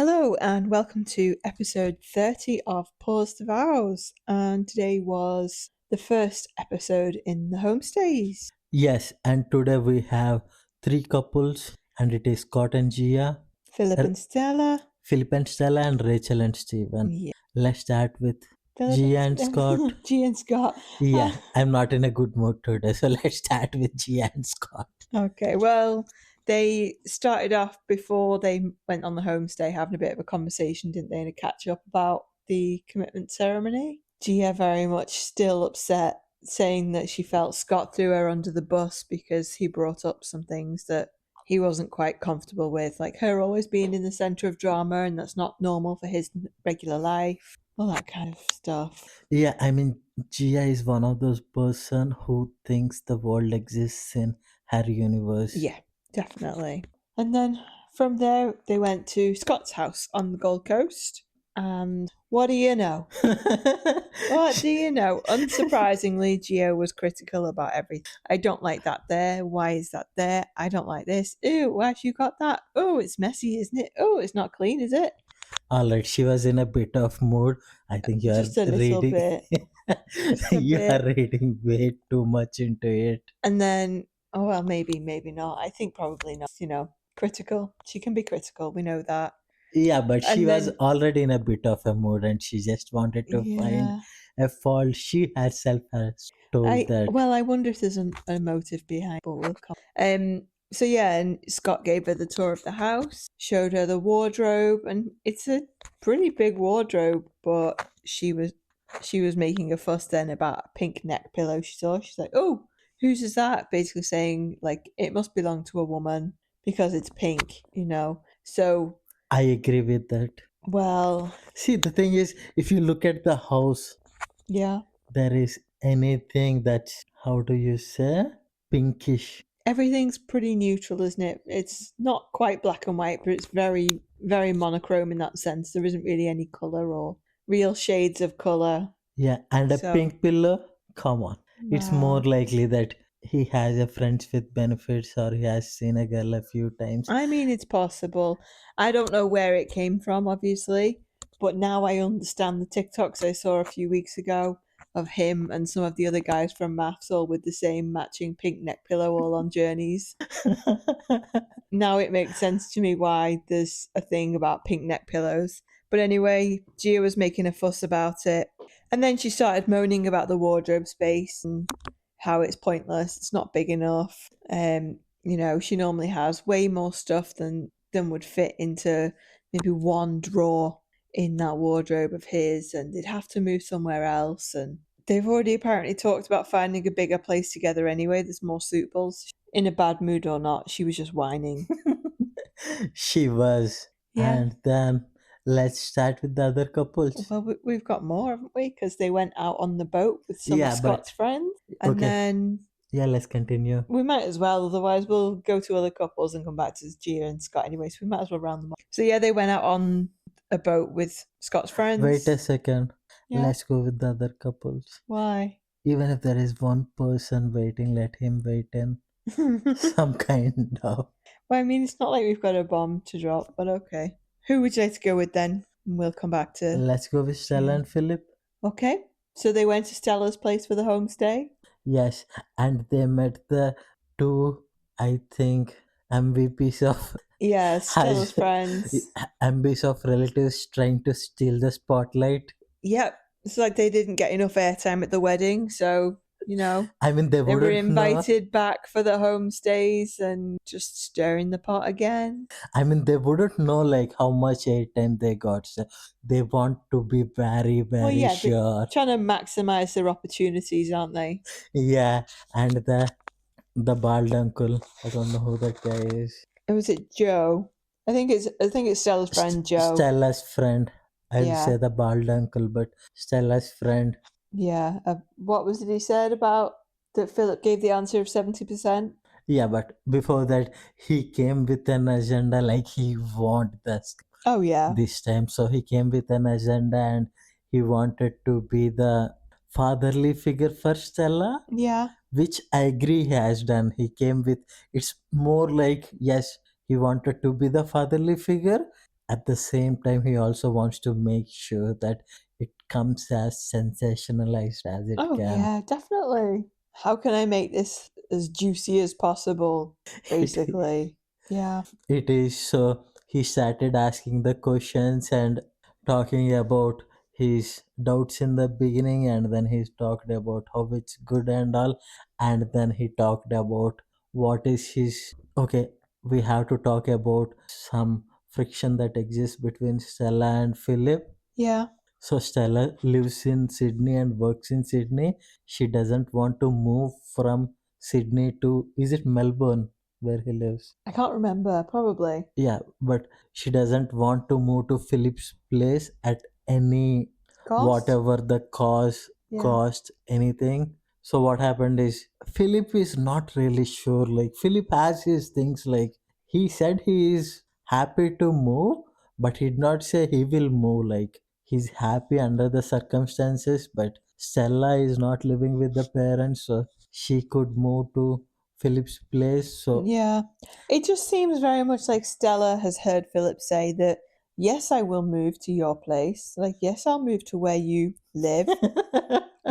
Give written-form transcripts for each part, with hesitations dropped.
Hello and welcome to episode 30 of Pause the Vows. And today was the first episode in the homestays. Yes, and today we have three couples, and it is Scott and Gia, Philip R- and Stella. Philip and Stella, and Rachel and Steven. Yeah. Let's start with Philip Gia and and Scott. G and Scott. Yeah, I'm not in a good mood today, so let's start with Gia and Scott. Okay, well, they started off before they went on the homestay having a bit of a conversation, didn't they, and a catch up about the commitment ceremony. Gia very much still upset, saying that she felt Scott threw her under the bus because he brought up some things that he wasn't quite comfortable with, like her always being in the centre of drama, and that's not normal for his regular life, all that kind of stuff. Yeah, I mean, Gia is one of those person who thinks the world exists in her universe. Yeah, definitely. And then from there, they went to Scott's house on the Gold Coast. And what do you know? What do you know? Unsurprisingly, Gio was critical about everything. I don't like that there. Why is that there? I don't like this. Ew, why have you got that? Oh, it's messy, isn't it? Oh, it's not clean, is it? Alright, she was in a bit of mood. I think you are Just a little reading. bit. Just a You bit. are reading way too much into it. And then, oh, well, maybe not. I think probably not. Critical. She can be critical. We know that. Yeah, but she And was then, already in a bit of a mood and she just wanted to find yeah. a fault. She herself has told that. I wonder if there's a motive behind, but we'll come. So yeah, and Scott gave her the tour of the house, showed her the wardrobe, and it's a pretty big wardrobe. But she was making a fuss then about a pink neck pillow she saw. She's like, "Oh, whose is that?" Basically saying like it must belong to a woman because it's pink. So I agree with that. well, See, the thing is, if you look at the house, yeah. there is anything that's, how do you say, pinkish. Everything's pretty neutral, isn't it? It's not quite black and white, but it's very, very monochrome in that sense. There isn't really any colour or real shades of colour. Yeah, and a So, pink pillow, come on. It's more well, likely that he has a friends with benefits or he has seen a girl a few times. I mean, it's possible. I don't know where it came from, obviously, but now I understand the TikToks I saw a few weeks ago of him and some of the other guys from MAFS all with the same matching pink neck pillow all on journeys. Now it makes sense to me why there's a thing about pink neck pillows. But anyway, Gia was making a fuss about it. And then she started moaning about the wardrobe space and how it's pointless. It's not big enough. She normally has way more stuff than would fit into maybe one drawer in that wardrobe of his, and they'd have to move somewhere else. And they've already apparently talked about finding a bigger place together anyway. There's more suitables. In a bad mood or not, she was just whining. She was. Yeah. And then let's start with the other couples. Well, we've got more, haven't we? Because they went out on the boat with some of Yeah, but Scott's friends. And okay. then Yeah, let's continue. we might as well, otherwise we'll go to other couples and come back to Gia and Scott anyway, so we might as well round them up. So yeah, they went out on a boat with Scott's friends. Wait a second. Yeah. Let's go with the other couples. Why? Even if there is one person waiting, let him wait in Well, some kind of. I mean, it's not like we've got a bomb to drop, but okay. Who would you like to go with then? And we'll come back to. Let's go with Stella and Philip. Okay. So they went to Stella's place for the homestay. Yes, and they met the two, I think, MVPs of Yeah, Stella's friends. MVPs of relatives trying to steal the spotlight. Yep. It's like they didn't get enough airtime at the wedding, so I mean, they they were wouldn't know. invited back for the homestays and just stirring the pot again. I mean, they wouldn't know like how much airtime they got. So they want to be very, Well, very yeah, they're sure. trying to maximize their opportunities, aren't they? Yeah, and the bald uncle. I don't know who that guy is. Was it Joe? I think it's Stella's friend Joe. Stella's friend. I'll Yeah. say the bald uncle, but Stella's friend. Yeah. What was it he said about that Philip gave the answer of 70%? Yeah, but before that, he came with an agenda like he want this Oh yeah. this time. So he came with an agenda and he wanted to be the fatherly figure for Stella, Yeah. which I agree he has done. He came with, it's more like, yes, he wanted to be the fatherly figure, at the same time he also wants to make sure that it comes as sensationalized as it Oh, can. yeah, definitely. How can I make this as juicy as possible, it, basically? Yeah. it is so he started asking the questions and talking about his doubts in the beginning, and then he talked about how it's good and all, and then he talked about what is his okay. We have to talk about some friction that exists between Stella and Philip. Yeah. So Stella lives in Sydney and works in Sydney. She doesn't want to move from Sydney to, is it Melbourne where he lives? I can't remember, probably. Yeah, but she doesn't want to move to Philip's place at any Cost? whatever the Yeah. cost anything. So what happened is Philip is not really sure. Like Philip has his things, like he said he is happy to move, but he did not say he will move. Like he's happy under the circumstances, but Stella is not living with the parents, so she could move to Philip's place. So Yeah. It just seems very much like Stella has heard Philip say that, yes, I will move to your place. Like, yes, I'll move to where you live,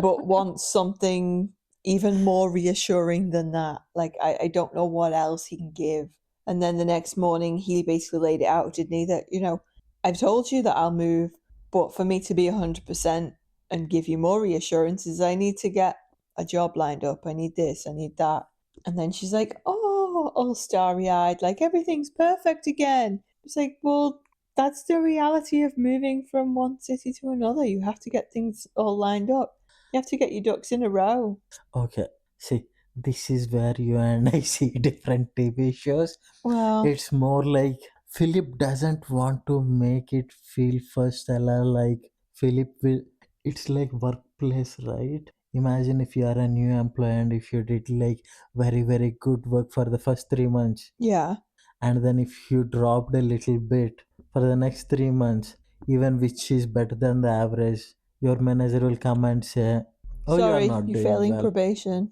but wants something even more reassuring than that. Like, I don't know what else he can give. And then the next morning, he basically laid it out, didn't he? That, I've told you that I'll move, but for me to be 100% and give you more reassurances, I need to get a job lined up. I need this, I need that. And then she's like, oh, all starry eyed, like everything's perfect again. It's like, well, that's the reality of moving from one city to another. You have to get things all lined up. You have to get your ducks in a row. okay, see, this is where you and I see different TV shows. Well, It's more like Philip doesn't want to make it feel first Stella like Philip will. It's like workplace, right? Imagine if you are a new employee and if you did like very very good work for the first 3 months, yeah. and then if you dropped a little bit for the next 3 months, even which is better than the average, your manager will come and say, "Oh, you are Sorry, not you're doing failing well." probation.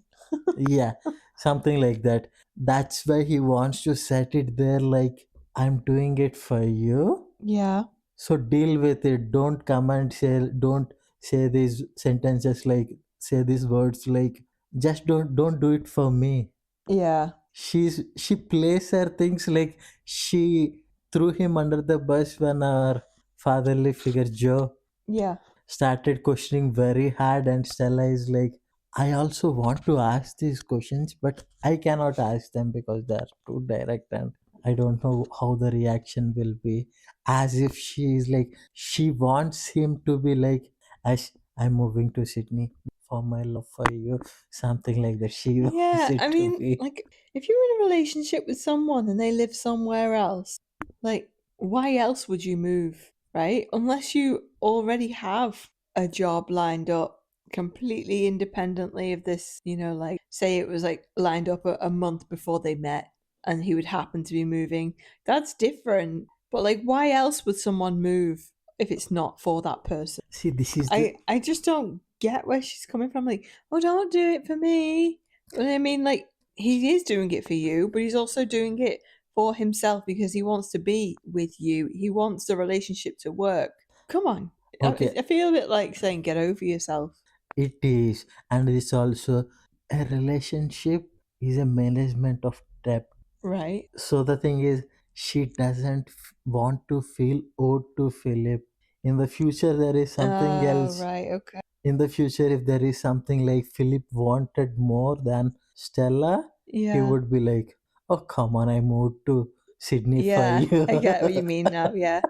Yeah, something like that. That's why he wants to set it there like, I'm doing it for you, Yeah, so deal with it. Don't come and say, don't say these sentences like, say these words like, just don't do it for me. yeah, She plays her things like she threw him under the bus when our fatherly figure Joe yeah. started questioning very hard, and Stella is like, I also want to ask these questions, but I cannot ask them because they are too direct and I don't know how the reaction will be. As if she is like, she wants him to be like, as I'm moving to Sydney for my love for you, something like that. She wants Yeah, I it to mean, be. like, if you're in a relationship with someone and they live somewhere else, like, why else would you move, right? Unless you already have a job lined up completely independently of this, like, say it was like lined up a month before they met and he would happen to be moving. That's different. But, like, why else would someone move if it's not for that person? See, this is the I just don't get where she's coming from. Like, oh, don't do it for me. But I mean, like, he is doing it for you, but he's also doing it for himself because he wants to be with you. He wants the relationship to work. Come on. okay. I feel a bit like saying, get over yourself, It is, and it's also a relationship is a management of debt. right? So the thing is, she doesn't want to feel owed to Philip. In the future, there is something Oh, else. right. Okay. In the future, if there is something like Philip wanted more than Stella, he Yeah. would be like, "Oh, come on, I moved to Sydney for Yeah. you." I get what you mean now. Yeah.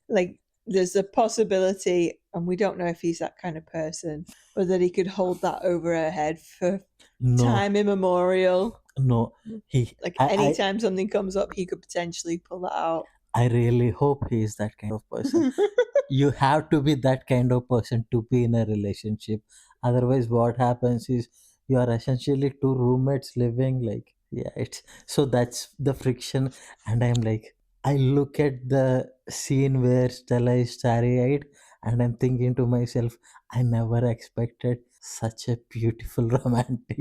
Like, there's a possibility, and we don't know if he's that kind of person, but that he could hold that over her head for No, time immemorial. no, he, Like, I, anytime something comes up, he could potentially pull that out. I really hope he is that kind of person. You have to be that kind of person to be in a relationship. Otherwise, what happens is you are essentially two roommates living like, yeah, it's so that's the friction. And I'm like, I look at the scene where Stella is starry-eyed, and I'm thinking to myself, I never expected such a beautiful romantic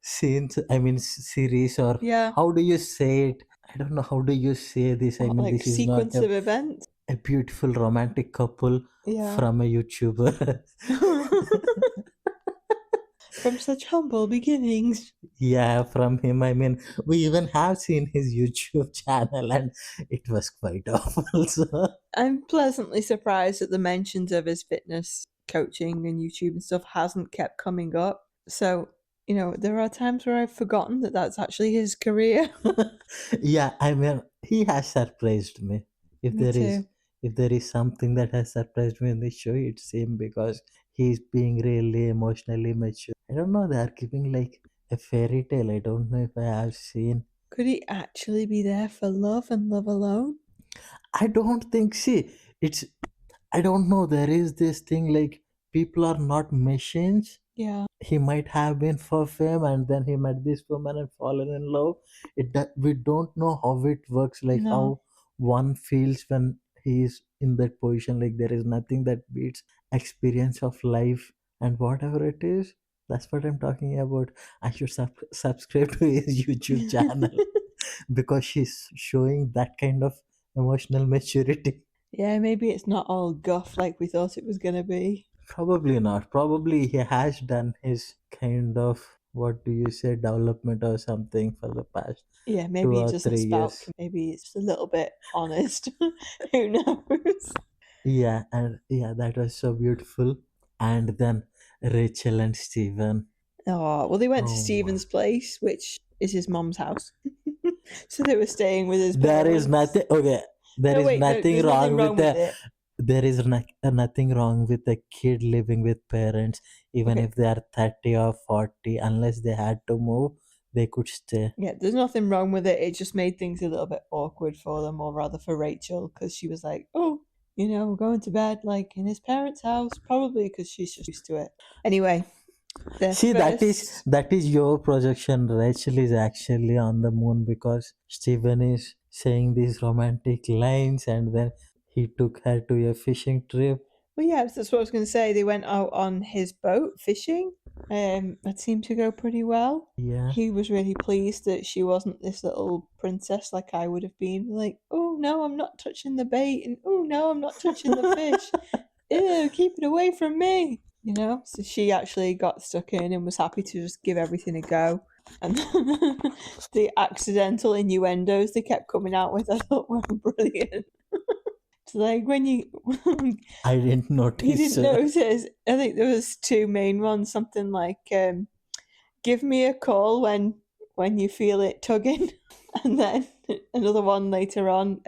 scenes, I mean series, or Yeah. how do you say it? I don't know how do you say this. I What, mean, like this is not sequence of events? a beautiful romantic couple Yeah. from a YouTuber. From such humble beginnings. Yeah, from him. I mean, we even have seen his YouTube channel, and it was quite awful. So, I'm pleasantly surprised that the mentions of his fitness coaching and YouTube and stuff hasn't kept coming up. So, there are times where I've forgotten that that's actually his career. yeah, I mean, he has surprised me. If Me there is, too. if there is something that has surprised me in this show, it's him because he's being really emotionally mature. I don't know. They are giving like a fairy tale. I don't know if I have seen. Could he actually be there for love and love alone? I don't think. See, it's. I don't know. There is this thing like people are not machines. Yeah. He might have been for fame, and then he met this woman and fallen in love. We don't know how it works, like No. how one feels when he is in that position. Like there is nothing that beats experience of life and whatever it is. That's what I'm talking about. I should subscribe to his YouTube channel because she's showing that kind of emotional maturity. Yeah, maybe it's not all guff like we thought it was going to be. Probably not. Probably he has done his kind of, what do you say, development or something for the past Yeah, two maybe he or doesn't three spout. years. Maybe it's just a little bit honest. Who knows? Yeah, and yeah, that was so beautiful. And then Rachel and Steven. Oh, well, they went to Oh my. Stephen's place, which is his mom's house. So they were staying with his There is parents. nothing, okay, there No, is wait, no, nothing there's nothing wrong wrong with with a, it. there is nothing wrong with a kid living with parents, even Okay, if they are 30 or 40, unless they had to move, they could stay. yeah, there's nothing wrong with it. It just made things a little bit awkward for them, or rather for Rachel, because she was like, oh, we're going to bed like in his parents' house, probably because she's just used to it. Anyway, their See, that is first. that is your projection. Rachel is actually on the moon because Steven is saying these romantic lines, and then he took her to a fishing trip. Well, yeah, that's what I was going to say. They went out on his boat fishing. That seemed to go pretty well. Yeah, He was really pleased that she wasn't this little princess like I would have been. Like, oh no, I'm not touching the bait, and oh no, I'm not touching the fish. Ew, keep it away from me. So she actually got stuck in and was happy to just give everything a go. And the accidental innuendos they kept coming out with, I thought were brilliant. It's like when you I didn't you notice. didn't notice. I think there was two main ones. Something like "Give me a call when you feel it tugging," and then another one later on.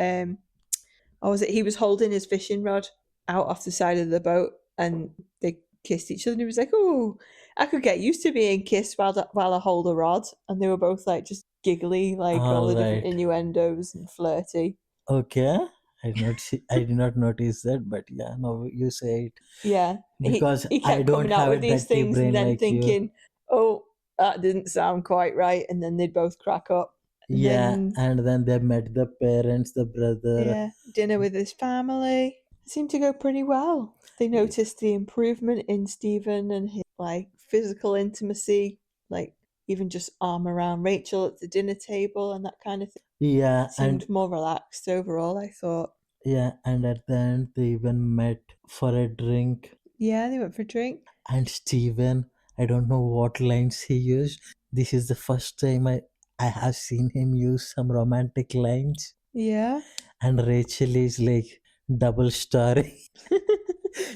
Or was it he was holding his fishing rod out off the side of the boat, and they kissed each other, and he was like, "Oh, I could get used to being kissed while I hold a rod," and they were both like just giggly, like all All the different right, innuendos and flirty. okay. I did not notice that, but yeah, no, you say it Yeah, he because he I kept don't coming out have with a these dirty things and brain then like you. thinking, "Oh, that didn't sound quite right," and then they'd both crack up. And Yeah, then and then they met the parents, the brother. yeah, dinner with his family. It seemed to go pretty well. They noticed the improvement in Stephen and his like physical intimacy, like even just arm around Rachel at the dinner table and that kind of thing. Yeah, and Seemed more relaxed overall, I thought. yeah, and at the end they even met for a drink. Yeah, they went for a drink. And Steven, I don't know what lines he used. This is the first time I have seen him use some romantic lines. Yeah. And Rachel is like double story.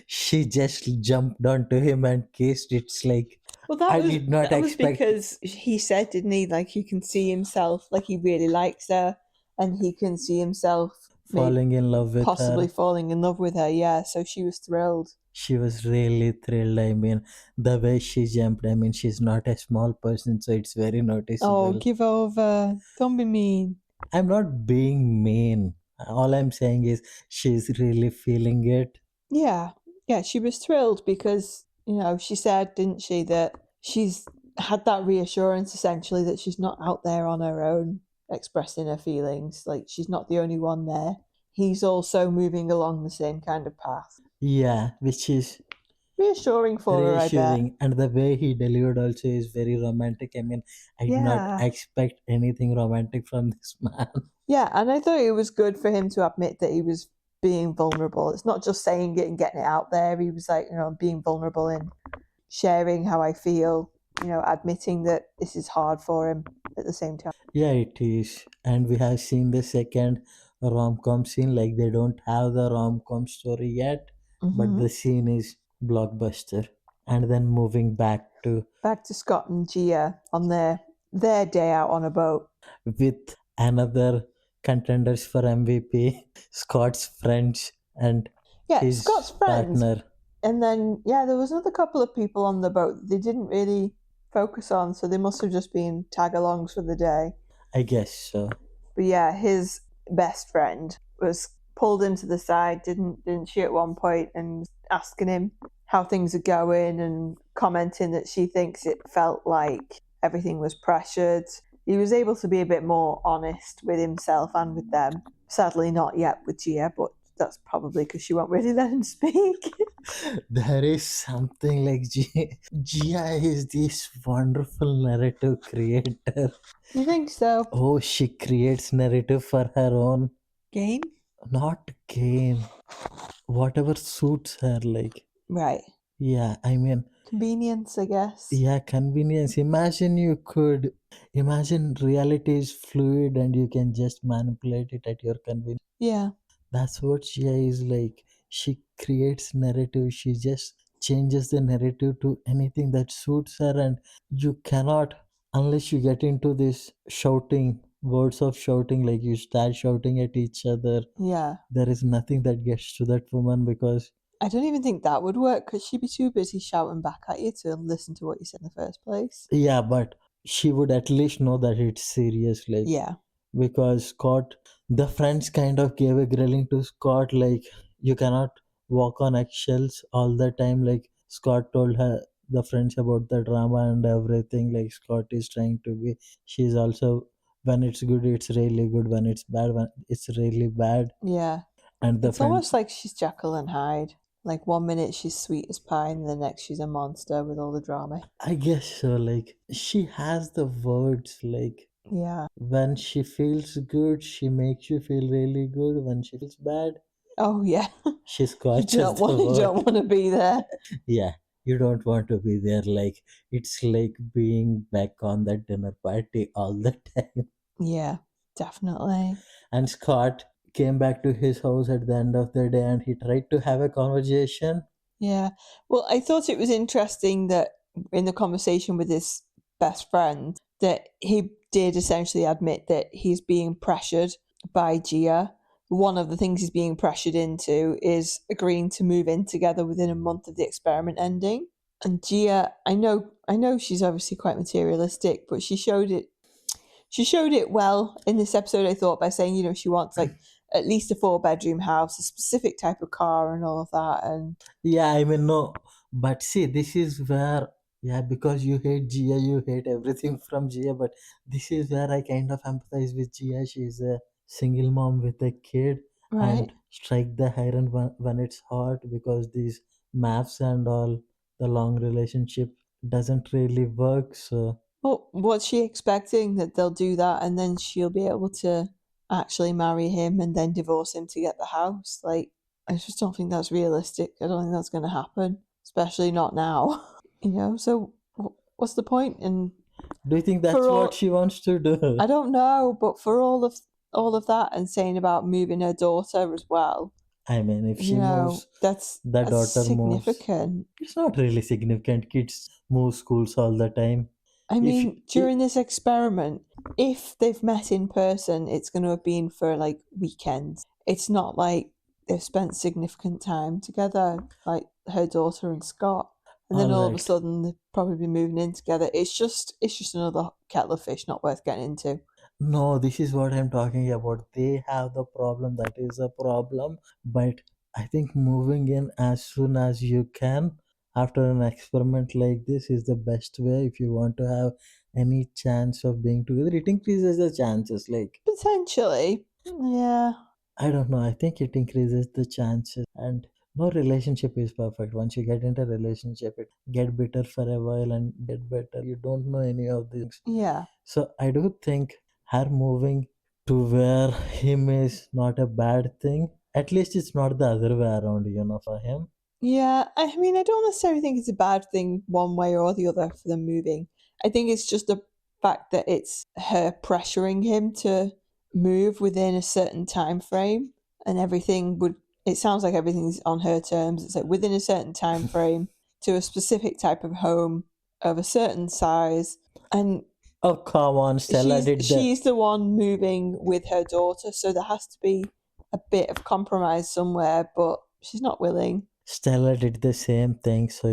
She just jumped onto him and kissed. It's like Well, that I was did not that was expect because he said, didn't he? Like he can see himself, like he really likes her, and he can see himself maybe falling in love with possibly her. falling in love with her. Yeah, so she was thrilled. She was really thrilled. I mean, the way she jumped, I mean, she's not a small person, so it's very Oh, noticeable. give over! Don't be mean. I'm not being mean. All I'm saying is she's really feeling it. Yeah, yeah, she was thrilled because she said, didn't she, that she's had that reassurance essentially that she's not out there on her own expressing her feelings. Like she's not the only one there. He's also moving along the same kind of path. Yeah, which is Reassuring for her, I bet. reassuring. And the way he delivered also is very romantic. I mean, I did not Yeah. expect anything romantic from this man. Yeah, and I thought it was good for him to admit that he was being vulnerable. It's not just saying it and getting it out there. He was like, being vulnerable and sharing how I feel, admitting that this is hard for him at the same time. Yeah, it is. And we have seen the second rom-com scene. Like they don't have the rom-com story yet, but Hmm. the scene is blockbuster. And then moving back to Back to Scott and Gia on their day out on a boat. with another contenders for MVP, Scott's friends and Yeah, Scott's his friends. partner. And then, yeah, there was another couple of people on the boat that they didn't really focus on, so they must have just been tag alongs for the day. I guess so. But yeah, his best friend was pulled into the side, didn't she at one point, and was asking him how things are going and commenting that she thinks it felt like everything was pressured. He was able to be a bit more honest with himself and with them. Sadly, not yet with Gia, but that's probably because she won't really let him speak. There is something like Gia is this wonderful narrative creator. You think so? Oh, she creates narrative for her own, Game? not game, whatever suits her. Like, Right. yeah, I mean, Convenience, I guess. yeah, convenience. Imagine reality is fluid and you can just manipulate it at your convenience. Yeah. That's what she is like. She creates narrative. She just changes the narrative to anything that suits her, and you cannot, unless you get into this shouting, words of shouting, like you start shouting at each other. Yeah. There is nothing that gets to that woman because, I don't even think that would work because she'd be too busy shouting back at you to listen to what you said in the first place. yeah, but she would at least know that it's serious. Like, Yeah. because Scott, the friends kind of gave a grilling to Scott, like you cannot walk on eggshells all the time. Like Scott told her the friends about the drama and everything. Like Scott is trying to be, she's also, when it's good, it's really good. When it's bad, when it's really bad. Yeah. And the It's friends, almost like she's Jekyll and Hyde. Like one minute she's sweet as pie, and the next she's a monster with all the drama. I guess so. Like she has the words. Like Yeah. when she feels good, she makes you feel really good. When she feels bad, Oh yeah. she You scotches don't the want you word. don't want to be there. Yeah, you don't want to be there. Like it's like being back on that dinner party all the time. Yeah, definitely. And Scott came back to his house at the end of the day and he tried to have a conversation. Yeah. Well, I thought it was interesting that in the conversation with his best friend that he did essentially admit that he's being pressured by Gia. One of the things he's being pressured into is agreeing to move in together within a month of the experiment ending. And Gia, I know she's obviously quite materialistic, but she showed it well in this episode, I thought, by saying, she wants like at least a 4 bedroom house, a specific type of car and all of that. And Yeah, I mean, no, but see, this is where, yeah, because you hate Gia, you hate everything from Gia, but this is where I kind of empathize with Gia. She's a single mom with a kid and right. strike the iron when it's hot because these maths and all, the long relationship doesn't really work. So, Well, what's she expecting that they'll do that and then she'll be able to actually marry him and then divorce him to get the house? Like, I just don't think that's realistic. I don't think that's going to happen, especially not now. So what's the point? And do you think for that's what all, she wants to do? I don't know, but for all of that and saying about moving her daughter as well, I mean, if she moves, that's the that's daughter moves. significant. It's not really significant. Kids move schools all the time. I If mean, during this experiment, if they've met in person, it's going to have been for like weekends. It's not like they've spent significant time together, like her daughter and Scott. And then all all of a right, sudden, they'll probably be moving in together. It's just another kettle of fish, not worth getting into. no, this is what I'm talking about. They have the problem, that is a problem. But I think moving in as soon as you can after an experiment like this is the best way if you want to have any chance of being together. It increases the chances. Like, Potentially, yeah, I don't know, I think it increases the chances. And no relationship is perfect. Once you get into a relationship, it get bitter for a while and get better. You don't know any of these. yeah. So I do think her moving to where him is not a bad thing. At least it's not the other way around, for him. Yeah, I mean, I don't necessarily think it's a bad thing one way or the other for them moving. I think it's just the fact that it's her pressuring him to move within a certain time frame, and everything would. It sounds like everything's on her terms. It's like within a certain time frame to a specific type of home of a certain size, and Oh, come on, Stella did the she's the one moving with her daughter, so there has to be a bit of compromise somewhere, but she's not willing. Stella did the same thing, so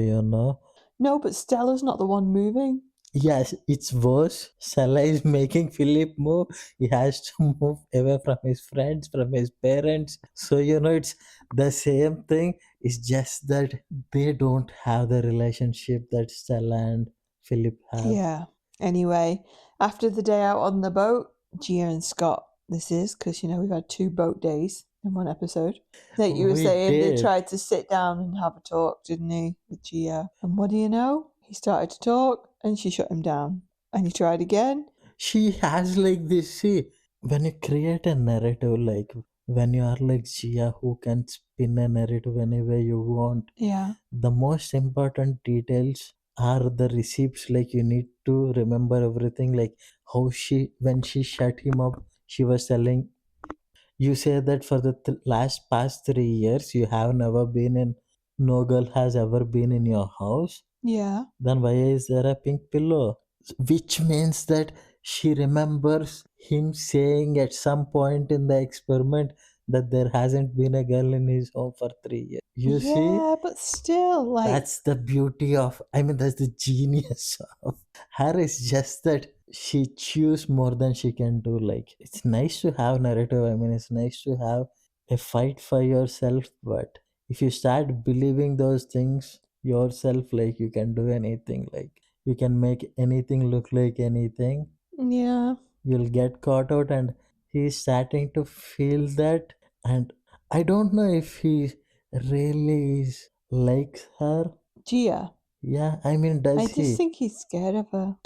No, but Stella's not the one moving. Yes, it's worse. Stella is making Philip move. He has to move away from his friends, from his parents. So it's the same thing. It's just that they don't have the relationship that Stella and Philip have. Yeah. Anyway, after the day out on the boat, Gia and Scott, this is because, we've had 2 boat days in one episode. Like you were We saying, they did. tried to sit down and have a talk, didn't he, with Gia? And what do you know? He started to talk and she shut him down. And he tried again. She has like this. See, when you create a narrative, like when you are like Gia who can spin a narrative any way you want, Yeah. the most important details are the receipts. Like you need to remember everything, like how she when she shut him up, she was telling, you say that for the last past 3 years you have never been in, no girl has ever been in your house, Yeah. then why is there a pink pillow? Which means that she remembers him saying at some point in the experiment that there hasn't been a girl in his home for 3 years. You see, Yeah, but still, like, that's the beauty of, I mean, that's the genius of her. Is just that she chews more than she can do. Like, it's nice to have narrative. I mean, it's nice to have a fight for yourself. But if you start believing those things yourself, like, you can do anything, like, you can make anything look like anything, yeah. you'll get caught out. And he's starting to feel that. And I don't know if he really is likes her. Gia. Yeah, I mean, does I just he? think he's scared of her.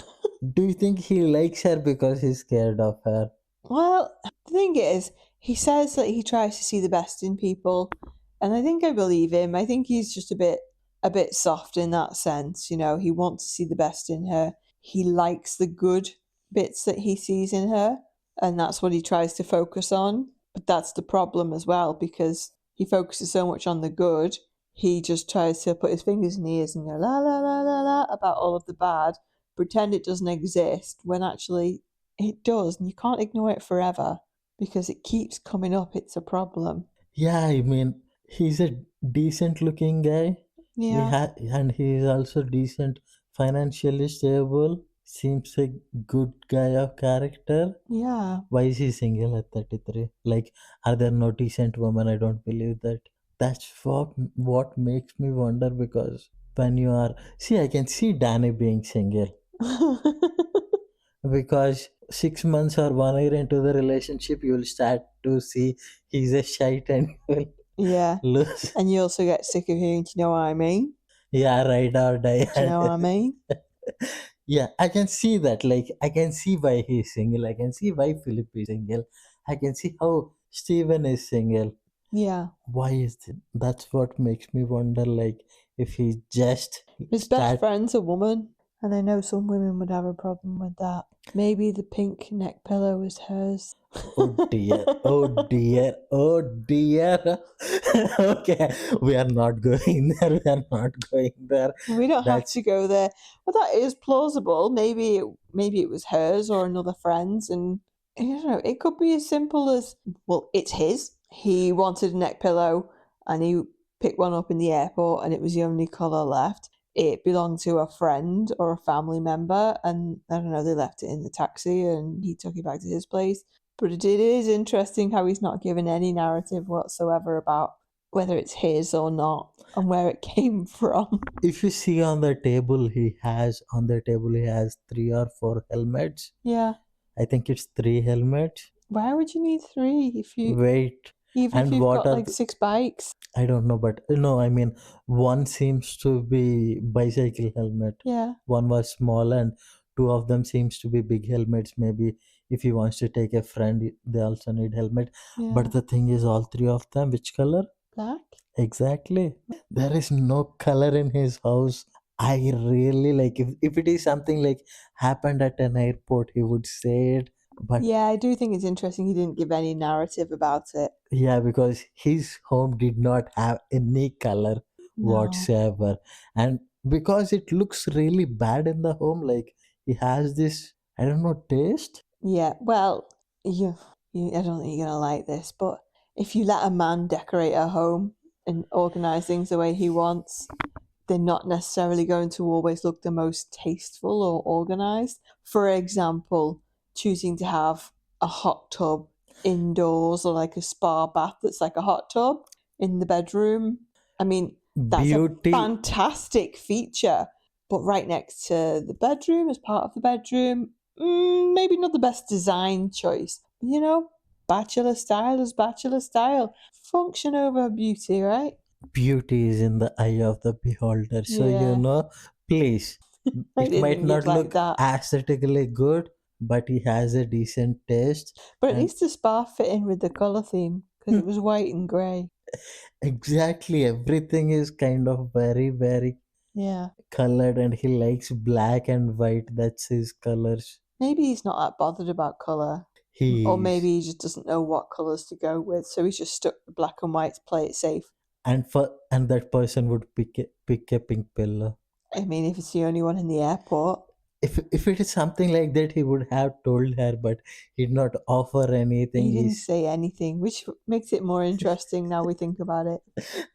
Do you think he likes her because he's scared of her? Well, the thing is, he says that he tries to see the best in people, and I think I believe him. I think he's just a bit soft in that sense, he wants to see the best in her. He likes the good bits that he sees in her, and that's what he tries to focus on. But that's the problem as well because he focuses so much on the good, he just tries to put his fingers in the ears and go la la la la la about all of the bad, pretend it doesn't exist when actually it does, and you can't ignore it forever because it keeps coming up. It's a problem. Yeah, I mean, he's a decent looking guy. Yeah. And he is also decent, financially stable. Seems a good guy of character. Yeah. Why is he single at 33? Like, are there no decent women? I don't believe that. That's what makes me wonder, because when you are, see, I can see Danny being single, because 6 months or 1 year into the relationship, you will start to see he's a shite and you will Yeah. lose. And you also get sick of hearing, do you know what I mean? Yeah, ride or die. Do you know what I mean? Yeah, I can see that. Like, I can see why he's single. I can see why Philip is single. I can see how Steven is single. Yeah. Why is it? That's what makes me wonder. Like, if he just His best start. friend's a woman, and I know some women would have a problem with that. Maybe the pink neck pillow is hers. Oh dear, oh dear, oh dear. Okay, we are not going there. We are not going there. We don't have That's to go there. Well, that is plausible. Maybe it was hers or another friend's, and I don't know. It could be as simple as, well, it's his. He wanted a neck pillow, and he picked one up in the airport, and it was the only color left. It belonged to a friend or a family member, and I don't know. They left it in the taxi, and he took it back to his place. But it is interesting how he's not given any narrative whatsoever about whether it's his or not and where it came from. if you see on the table he has 3 or 4 helmets. Yeah. I think it's 3 helmets. Why would you need three Wait, even if and you've what got are like 6 bikes? I don't know, but no, I mean, one seems to be bicycle helmet. Yeah. One was small, and two of them seems to be big helmets. Maybe if he wants to take a friend, they also need helmet. Yeah. But the thing is, all three of them, which color? Black? Exactly. There is no color in his house. I really like, if it is something like happened at an airport, he would say it. But Yeah, I do think it's interesting he didn't give any narrative about it. yeah, because his home did not have any color No. whatsoever. And because it looks really bad in the home, like he has this, I don't know, taste. Yeah, well, I don't think you're gonna like this, but if you let a man decorate a home and organize things the way he wants, they're not necessarily going to always look the most tasteful or organized. For example, choosing to have a hot tub indoors or like a spa bath that's like a hot tub in the bedroom. I mean, that's a Beauty. fantastic feature, but right next to the bedroom, as part of the bedroom, maybe not the best design choice. You know, bachelor style is bachelor style. Function over beauty, right? Beauty is in the eye of the beholder. So, Yeah, please, I it didn't might think you'd not like look that. aesthetically good, but he has a decent taste. But at And least the spa fit in with the colour theme because it was white and grey. exactly, everything is kind of very, very Yeah. colored, and he likes black and white. That's his colors. Maybe he's not that bothered about colour. Or He is. maybe he just doesn't know what colours to go with, so he's just stuck with black and white to play it safe. And that person would pick a pink pillow. I mean, if it's the only one in the airport, If it is something like that, he would have told her, but he did not offer anything. he didn't He's say anything, which makes it more interesting now we think about it.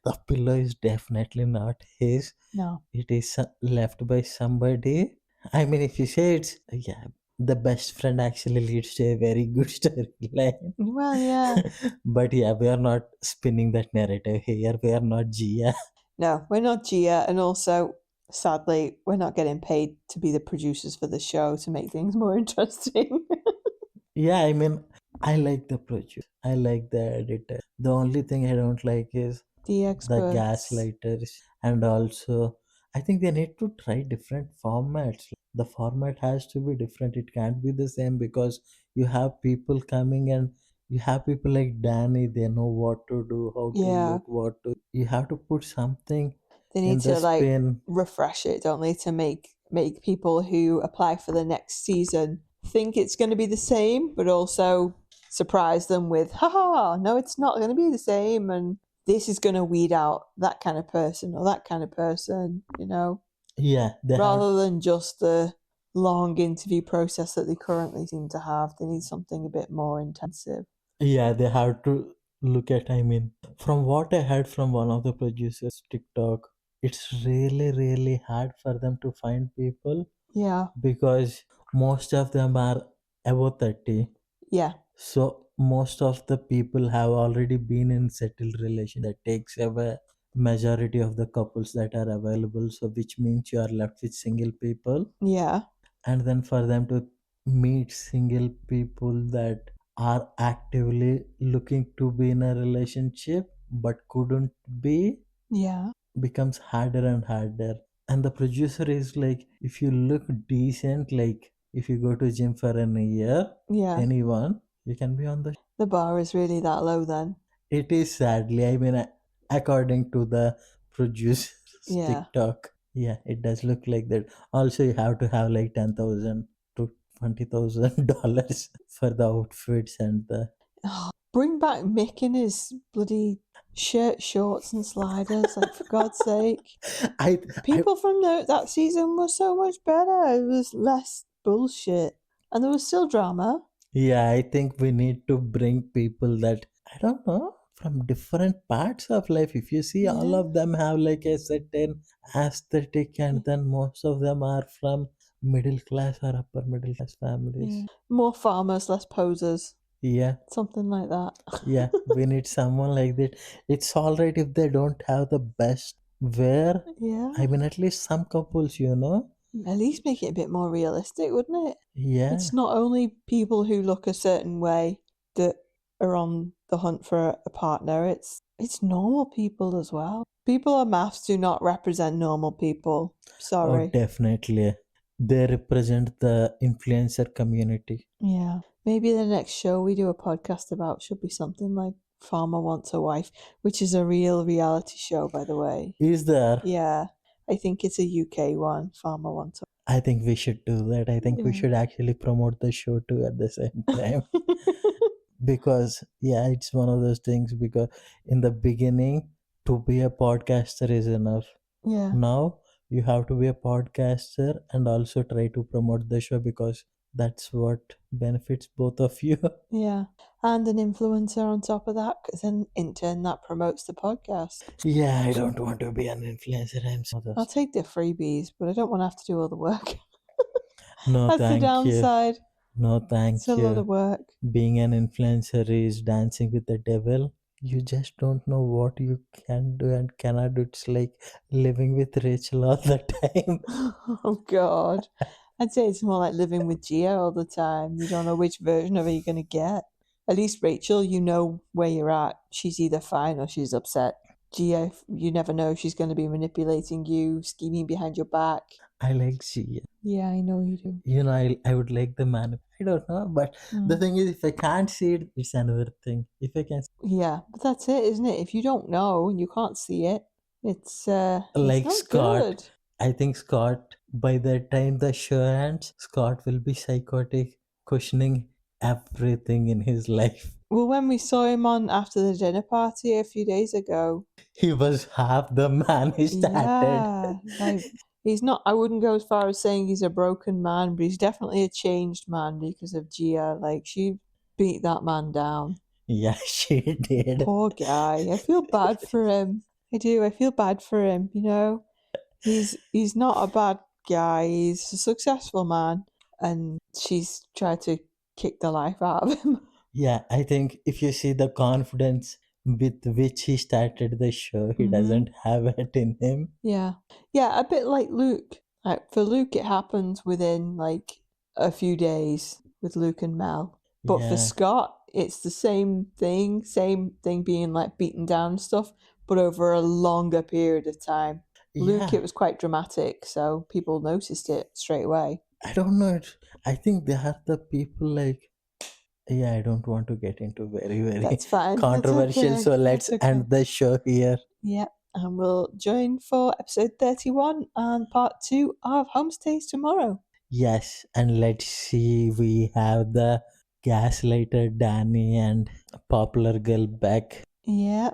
The pillow is definitely not his. No. It is left by somebody. I mean, if you say it's, yeah, the best friend actually leads to a very good storyline. Well, yeah. But yeah, we are not spinning that narrative here. We are not Gia. No, we're not Gia, and also, sadly, we're not getting paid to be the producers for the show to make things more interesting. Yeah, I mean, I like the producer. I like the editor. The only thing I don't like is The the experts. gaslighters. And also, I think they need to try different formats. The format has to be different. It can't be the same, because you have people coming, and you have people like Danny. They know what to do, how to Yeah, look, what to. You have to put something they need in the to like spin. refresh it, don't they, to make people who apply for the next season think it's going to be the same, but also surprise them with, haha, no, it's not going to be the same, and this is going to weed out that kind of person or that kind of person, Yeah, they have. rather than just the long interview process that they currently seem to have. They need something a bit more intensive. Yeah, they have to look at. I mean, from what I heard from one of the producers, TikTok, it's really, really hard for them to find people, Yeah, because most of them are above 30. yeah, So most of the people have already been in settled relation. That takes away majority of the couples that are available. So which means you are left with single people. yeah, And then for them to meet single people that are actively looking to be in a relationship but couldn't be, yeah, becomes harder and harder. And the producer is like, if you look decent, like if you go to gym for an year, yeah. anyone, you can be on the. The bar is really that low then. It is, sadly, I mean, according to the producer's Yeah. TikTok, yeah, it does look like that. Also, you have to have like 10,000 to $20,000 for the outfits and the. Oh, bring back Mick in his bloody shirt, shorts, and sliders. Like, for God's sake. I, I, People from that season were so much better. It was less bullshit. And there was still drama. yeah, I think we need to bring people that, I don't know, from different parts of life. If you see, all Yeah. of them have like a certain aesthetic, and then most of them are from middle class or upper middle class Yeah. families. More farmers, less posers. Yeah, Something like that. yeah, we need someone like that. It's all right if they don't have the best wear. I Yeah. mean, at least some couples. At least make it a bit more realistic, wouldn't it? Yeah. It's not only people who look a certain way that are on the hunt for a partner, it's normal people as well. People on maths do not represent normal people. Oh, Sorry. definitely. They represent the influencer community. Yeah. Maybe the next show we do a podcast about should be something like Farmer Wants a Wife, which is a real reality show, by the way. Is there? Yeah, I think it's a UK one. Farmer Wants a I think we should do that. I think we Yeah. should actually promote the show too at the same time. Because yeah, it's one of those things, because in the beginning, to be a podcaster is enough. Yeah, Now you have to be a podcaster and also try to promote the show, because that's what benefits both of you. yeah. And an influencer on top of that, because then in turn that promotes the podcast. Yeah, I don't want to be an influencer. I'll take the freebies, but I don't want to have to do all the work. No, That's the thank you. downside. No, It's a thank lot you. of work. Being an influencer is dancing with the devil. You just don't know what you can do and cannot do. It's like living with Rachel all the time. Oh God. I'd say it's more like living with Gia all the time. You don't know which version of her you're gonna get. At least Rachel, you know where you're at. She's either fine or she's upset. Gia, you never know. She's going to be manipulating you, scheming behind your back. I like Gia. Yeah, I know you do. You know, I would like the man. I don't know, but the Mm. thing is, if I can't see it, it's another thing. If I can, Yeah, but that's it, isn't it? If you don't know and you can't see it, it's like not Scott, good. I think Scott, by the time the show ends, Scott will be psychotic, questioning everything in his life. Well, when we saw him on after the dinner party a few days ago, He was half the man he started. yeah, like he's not. I wouldn't go as far as saying he's a broken man, but he's definitely a changed man because of Gia. Like she beat that man down. Yeah, she did. Poor guy. I feel bad for him. I do. I feel bad for him. You know, he's not a bad guy. He's a successful man, and she's tried to kick the life out of him. Yeah, I think if you see the confidence with which he started the show, he Mhm. doesn't have it in him. Yeah. Yeah, a bit like Luke. Like for Luke it happens within like a few days with Luke and Mel. But for Yeah, Scott, it's the same thing being like beaten down and stuff, but over a longer period of time. Luke, yeah. it was quite dramatic, so people noticed it straight away. I don't know. I think they are the people like. Yeah, I don't want to get into very That's fine. That's controversial. okay. So let's That's okay. end the show here. Yeah. And we'll join for episode 31 and part 2 of Homestays tomorrow. Yes, and let's see. We have the gaslighter Danny and popular girl Beck. Yeah,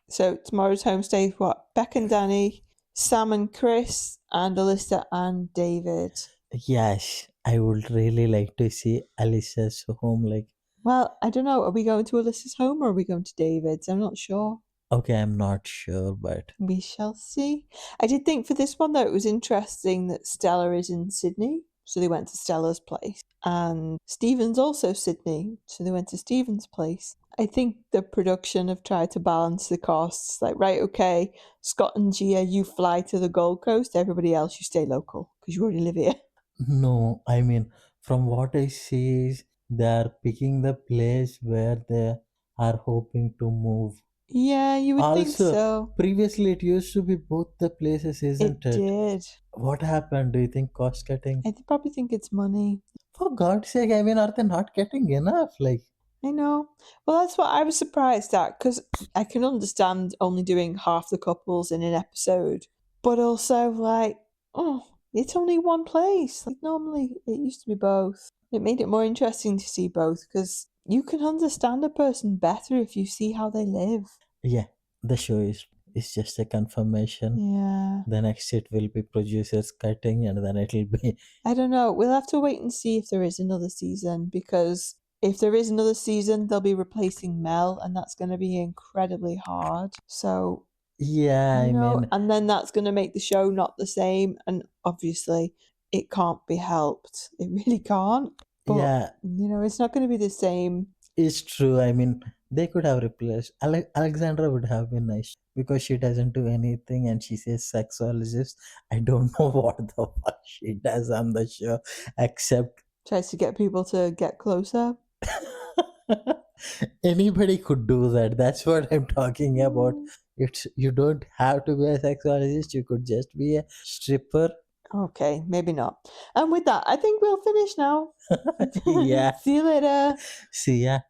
so tomorrow's homestay is what? Beck and Danny, Sam and Chris, and Alyssa and David. Yes, I would really like to see Alyssa's home. Like, Well, I don't know. Are we going to Alyssa's home or are we going to David's? I'm not sure. okay, I'm not sure, but We shall see. I did think for this one, though, it was interesting that Stella is in Sydney. So they went to Stella's place. And Stephen's also Sydney. So they went to Stephen's place. I think the production have tried to balance the costs. Like, right, okay, Scott and Gia, you fly to the Gold Coast. Everybody else, you stay local because you already live here. no, I mean, from what I see is they are picking the place where they are hoping to move. Yeah, you would think Also, so. previously it used to be both the places, isn't It it? did. What happened? Do you think cost cutting? I probably think it's money. For God's sake, I mean, are they not getting enough? Like, I know. Well, that's what I was surprised at because I can understand only doing half the couples in an episode, but also like, oh, it's only one place. Like normally, it used to be both. It made it more interesting to see both because you can understand a person better if you see how they live. yeah, the show is just a confirmation. Yeah. The next it will be producers cutting, and then it'll be I don't know. We'll have to wait and see if there is another season because if there is another season, they'll be replacing Mel, and that's going to be incredibly hard. So, yeah. I mean, and then that's going to make the show not the same. And obviously, it can't be helped. It really can't. But, yeah, it's not going to be the same. it's true. I mean, they could have replaced Alexandra would have been nice because she doesn't do anything and she's a sexologist. I don't know what the fuck she does on the show except Tries to get people to get closer. anybody could do that. That's what I'm talking about. It's you don't have to be a sexologist. You could just be a stripper. Okay, maybe not. And with that, I think we'll finish now. Yeah. See you later. See ya.